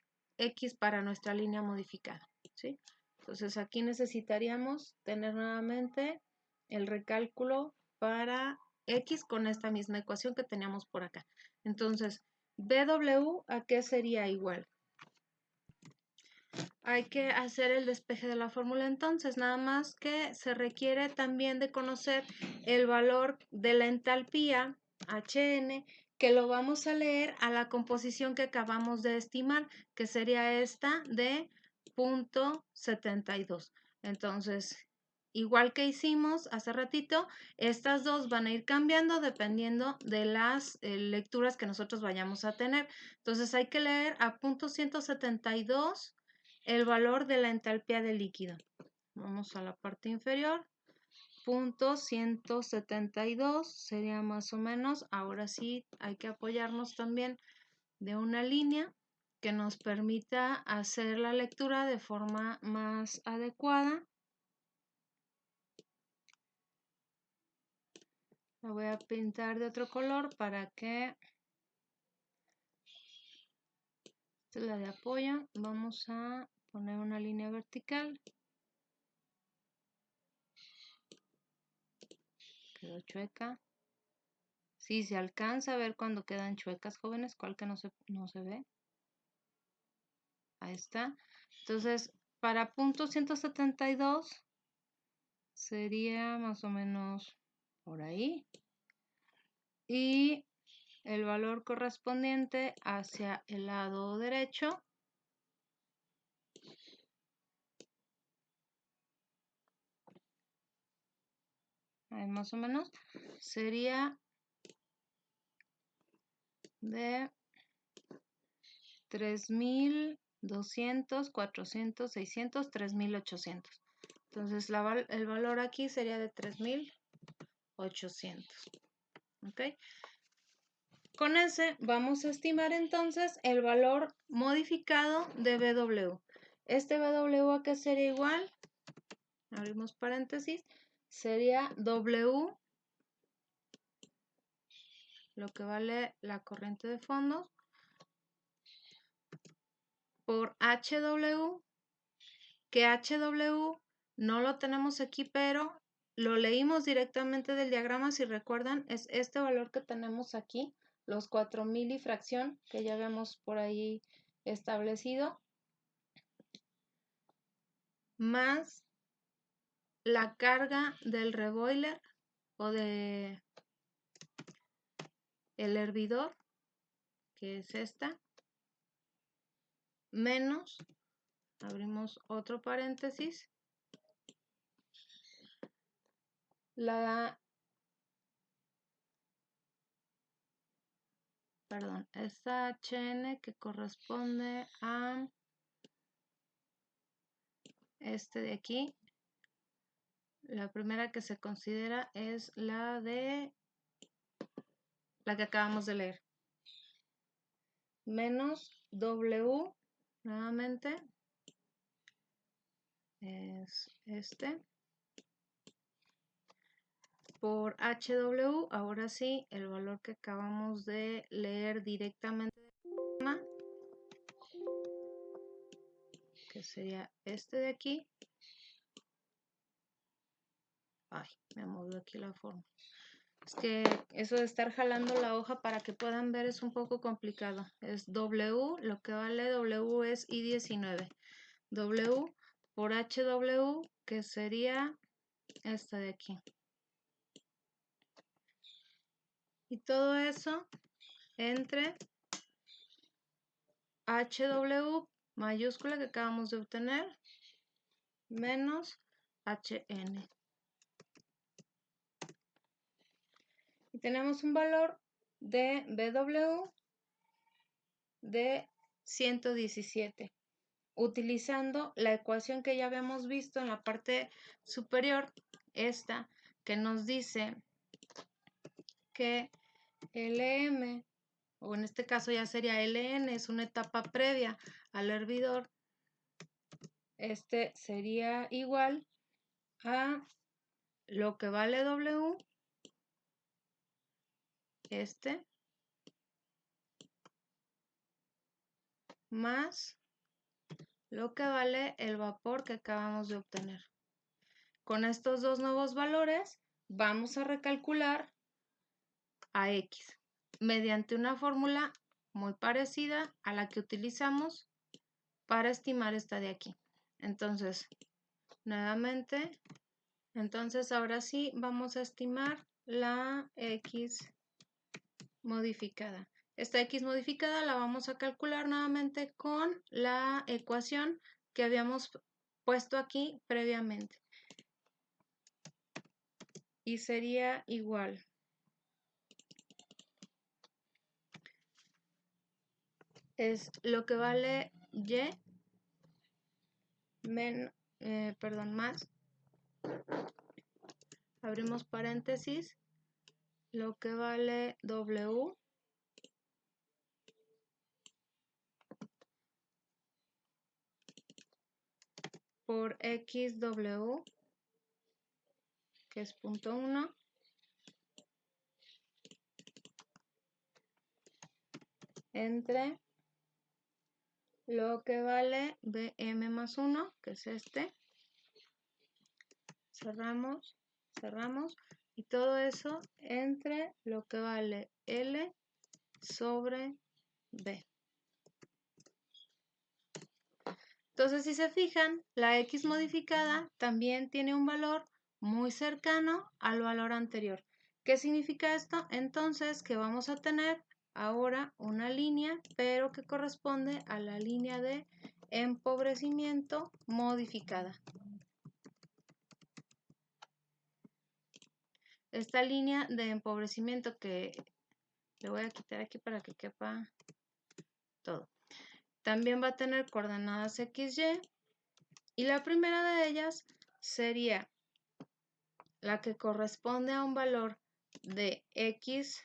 para nuestra línea modificada, ¿sí? Entonces aquí necesitaríamos tener nuevamente el recálculo para X con esta misma ecuación que teníamos por acá. Entonces, BW, ¿a qué sería igual? Hay que hacer el despeje de la fórmula entonces, nada más que se requiere también de conocer el valor de la entalpía, Hn, que lo vamos a leer a la composición que acabamos de estimar, que sería esta de 0.72. Entonces, igual que hicimos hace ratito, estas dos van a ir cambiando dependiendo de las lecturas que nosotros vayamos a tener. Entonces hay que leer a 0.172 el valor de la entalpía del líquido. Vamos a la parte inferior. 0.172 sería más o menos. Ahora sí hay que apoyarnos también de una línea que nos permita hacer la lectura de forma más adecuada. La voy a pintar de otro color para que... Esta es la de apoyo. Vamos a poner una línea vertical. Quedó chueca. Sí, se alcanza a ver cuando quedan chuecas, jóvenes, cuál que no se ve. Ahí está. Entonces, para 0.172 sería más o menos por ahí. Y el valor correspondiente hacia el lado derecho ahí más o menos sería de 3.200, 400, 600, 3.800. Entonces el valor aquí sería de 3.800. ¿Ok? Con ese vamos a estimar entonces el valor modificado de BW. Este BW, ¿a qué sería igual? Abrimos paréntesis. Sería W, lo que vale la corriente de fondo, por HW, que HW no lo tenemos aquí, pero lo leímos directamente del diagrama. Si recuerdan, es este valor que tenemos aquí, los 4.000 y fracción, que ya vemos por ahí establecido, más la carga del reboiler o de el hervidor, que es esta, menos, abrimos otro paréntesis, esta HN que corresponde a este de aquí. La primera que se considera es la que acabamos de leer. Menos W, nuevamente, es este. Por HW, ahora sí, el valor que acabamos de leer directamente del tema, que sería este de aquí. Ay, me movió aquí la forma. Es que eso de estar jalando la hoja para que puedan ver es un poco complicado. Es W, lo que vale W es I19. W por HW, que sería esta de aquí. Y todo eso entre HW mayúscula que acabamos de obtener menos HN. Y tenemos un valor de BW de 117. Utilizando la ecuación que ya habíamos visto en la parte superior, esta que nos dice que LM, o en este caso ya sería LN, es una etapa previa al hervidor. Este sería igual a lo que vale W, más lo que vale el vapor que acabamos de obtener. Con estos dos nuevos valores vamos a recalcular a X mediante una fórmula muy parecida a la que utilizamos para estimar esta de aquí. Entonces, nuevamente, ahora sí vamos a estimar la X modificada. Esta X modificada la vamos a calcular nuevamente con la ecuación que habíamos puesto aquí previamente. Y sería igual. Es lo que vale Y más, abrimos paréntesis, lo que vale W por XW, que es 0.1, entre lo que vale BM más 1, que es este. Cerramos, y todo eso entre lo que vale L sobre B. Entonces, si se fijan, la X modificada también tiene un valor muy cercano al valor anterior. ¿Qué significa esto? Entonces, que vamos a tener ahora una línea, pero que corresponde a la línea de empobrecimiento modificada. Esta línea de empobrecimiento que le voy a quitar aquí para que quepa todo. También va a tener coordenadas XY y la primera de ellas sería la que corresponde a un valor de X.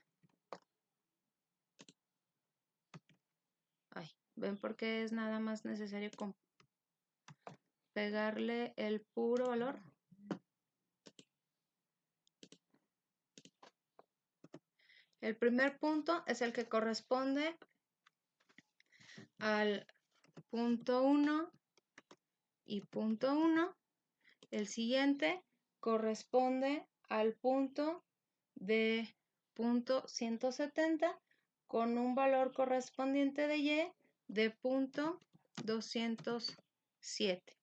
¿Ven por qué es nada más necesario pegarle el puro valor? El primer punto es el que corresponde al punto 1 y punto 1. El siguiente corresponde al punto de punto 170 con un valor correspondiente de Y de punto 207.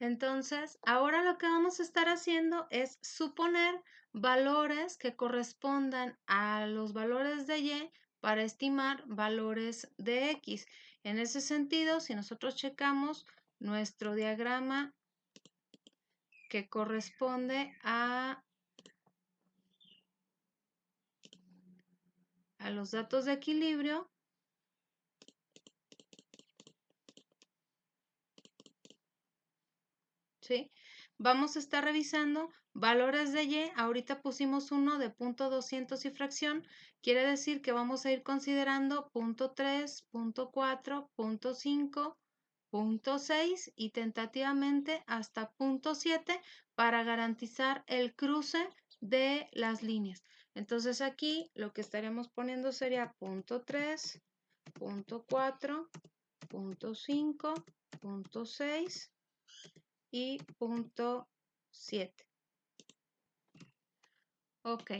Entonces, ahora lo que vamos a estar haciendo es suponer valores que correspondan a los valores de Y para estimar valores de X. En ese sentido, si nosotros checamos nuestro diagrama que corresponde a los datos de equilibrio, ¿sí? Vamos a estar revisando valores de Y. Ahorita pusimos uno de punto 200 y fracción. Quiere decir que vamos a ir considerando punto 3, punto 4, punto 5, punto 6 y tentativamente hasta punto 7 para garantizar el cruce de las líneas. Entonces aquí lo que estaríamos poniendo sería punto 3, punto 4, punto 5, punto 6 y punto 7. Ok,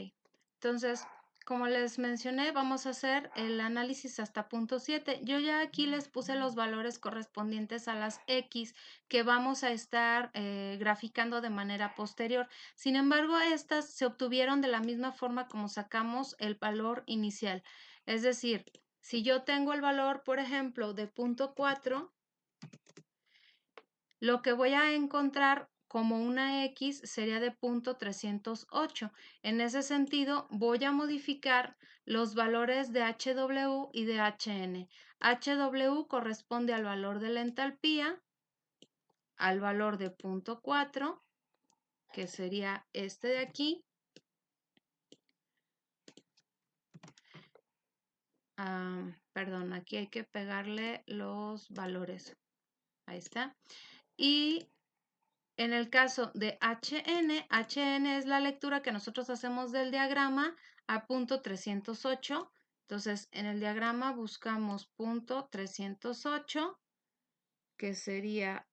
entonces, como les mencioné, vamos a hacer el análisis hasta punto 7. Yo ya aquí les puse los valores correspondientes a las X que vamos a estar graficando de manera posterior. Sin embargo, estas se obtuvieron de la misma forma como sacamos el valor inicial. Es decir, si yo tengo el valor, por ejemplo, de 0.4, lo que voy a encontrar como una X sería de 0.308. En ese sentido, voy a modificar los valores de HW y de HN. HW corresponde al valor de la entalpía, al valor de 0.4, que sería este de aquí. Perdón, aquí hay que pegarle los valores. Ahí está. Y en el caso de HN es la lectura que nosotros hacemos del diagrama a punto 308. Entonces, en el diagrama buscamos punto 308, que sería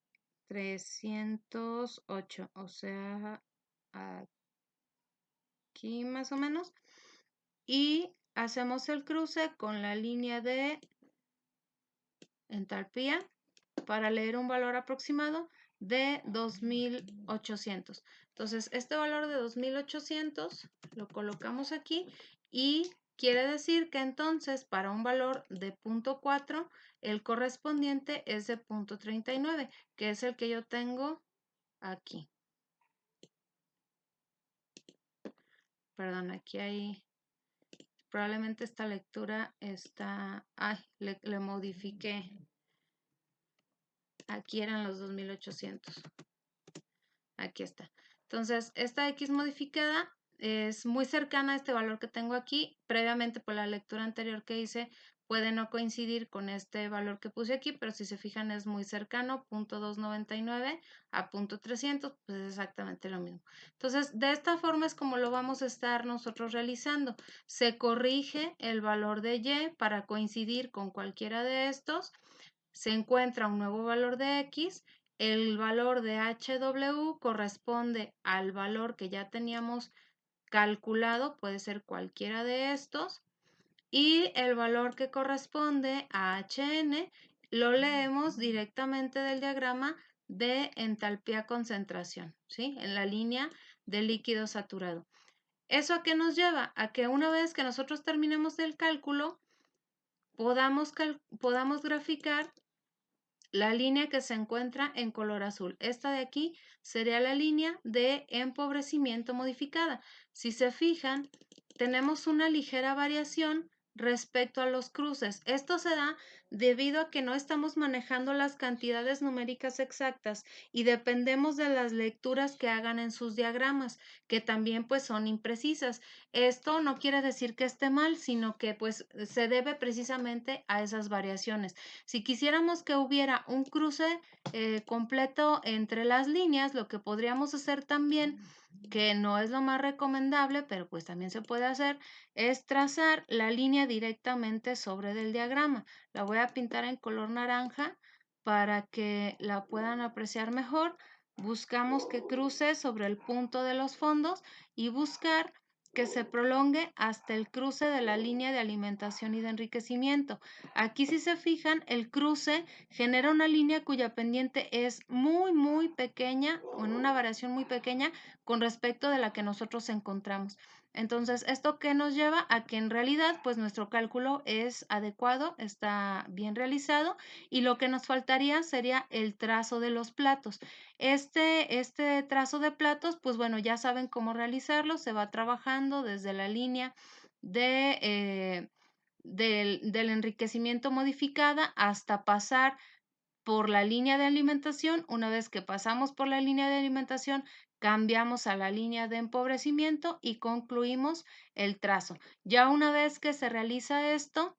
308, o sea, aquí más o menos. Y hacemos el cruce con la línea de entalpía para leer un valor aproximado de 2800. Entonces, este valor de 2800 lo colocamos aquí y quiere decir que entonces para un valor de 0.4, el correspondiente es de 0.39, que es el que yo tengo aquí. Perdón, aquí hay... Probablemente esta lectura está... Ay, le modifiqué. Aquí eran los 2800. Aquí está. Entonces, esta X modificada es muy cercana a este valor que tengo aquí. Previamente, por la lectura anterior que hice, puede no coincidir con este valor que puse aquí, pero si se fijan es muy cercano, 0.299 a 0.300, pues es exactamente lo mismo. Entonces, de esta forma es como lo vamos a estar nosotros realizando. Se corrige el valor de Y para coincidir con cualquiera de estos. Se encuentra un nuevo valor de X. El valor de HW corresponde al valor que ya teníamos calculado, puede ser cualquiera de estos, y el valor que corresponde a HN lo leemos directamente del diagrama de entalpía concentración, ¿sí? En la línea de líquido saturado. ¿Eso a qué nos lleva? A que una vez que nosotros terminemos el cálculo, podamos graficar la línea que se encuentra en color azul. Esta de aquí sería la línea de empobrecimiento modificada. Si se fijan, tenemos una ligera variación respecto a los cruces. Esto se da debido a que no estamos manejando las cantidades numéricas exactas y dependemos de las lecturas que hagan en sus diagramas, que también pues son imprecisas. Esto no quiere decir que esté mal, sino que pues se debe precisamente a esas variaciones. Si quisiéramos que hubiera un cruce completo entre las líneas, lo que podríamos hacer también, que no es lo más recomendable, pero pues también se puede hacer, es trazar la línea directamente sobre del diagrama. La voy a pintar en color naranja para que la puedan apreciar mejor. Buscamos que cruce sobre el punto de los fondos y buscar que se prolongue hasta el cruce de la línea de alimentación y de enriquecimiento. Aquí, si se fijan, el cruce genera una línea cuya pendiente es muy pequeña o en una variación muy pequeña con respecto de la que nosotros encontramos. Entonces, ¿esto qué nos lleva? A que en realidad, pues nuestro cálculo es adecuado, está bien realizado y lo que nos faltaría sería el trazo de los platos. Este trazo de platos, pues bueno, ya saben cómo realizarlo, se va trabajando desde la línea del enriquecimiento modificada hasta pasar por la línea de alimentación. Una vez que pasamos por la línea de alimentación, cambiamos a la línea de empobrecimiento y concluimos el trazo. Ya una vez que se realiza esto,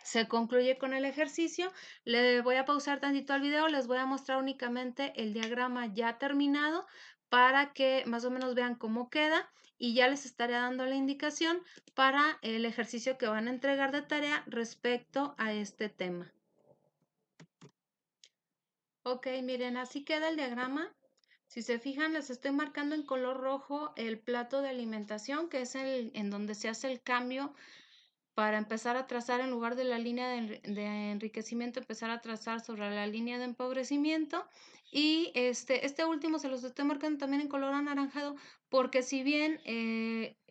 se concluye con el ejercicio. Le voy a pausar tantito el video, les voy a mostrar únicamente el diagrama ya terminado para que más o menos vean cómo queda y ya les estaré dando la indicación para el ejercicio que van a entregar de tarea respecto a este tema. Ok, miren, así queda el diagrama. Si se fijan, les estoy marcando en color rojo el plato de alimentación, que es el en donde se hace el cambio para empezar a trazar en lugar de la línea de enriquecimiento, empezar a trazar sobre la línea de empobrecimiento. Y este último se los estoy marcando también en color anaranjado, porque si bien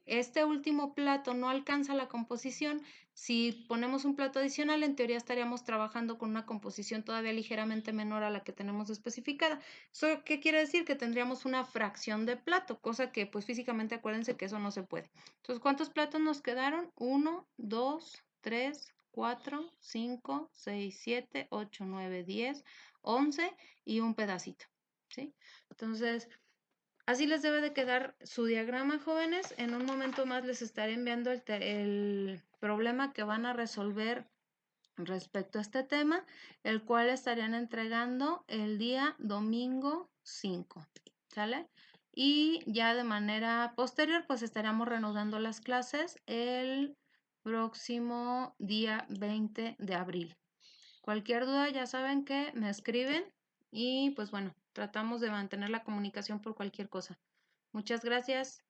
este último plato no alcanza la composición, Si ponemos un plato adicional, en teoría estaríamos trabajando con una composición todavía ligeramente menor a la que tenemos especificada. ¿Eso qué quiere decir? Que tendríamos una fracción de plato, cosa que pues físicamente acuérdense que eso no se puede. Entonces, ¿cuántos platos nos quedaron? 1, 2, 3, 4, 5, 6, 7, 8, 9, 10, 11 y un pedacito, ¿sí? Entonces, así les debe de quedar su diagrama, jóvenes. En un momento más les estaré enviando el problema que van a resolver respecto a este tema, el cual estarían entregando el día domingo 5, ¿sale? Y ya de manera posterior, pues estaríamos reanudando las clases el próximo día 20 de abril. Cualquier duda ya saben que me escriben y pues bueno, tratamos de mantener la comunicación por cualquier cosa. Muchas gracias.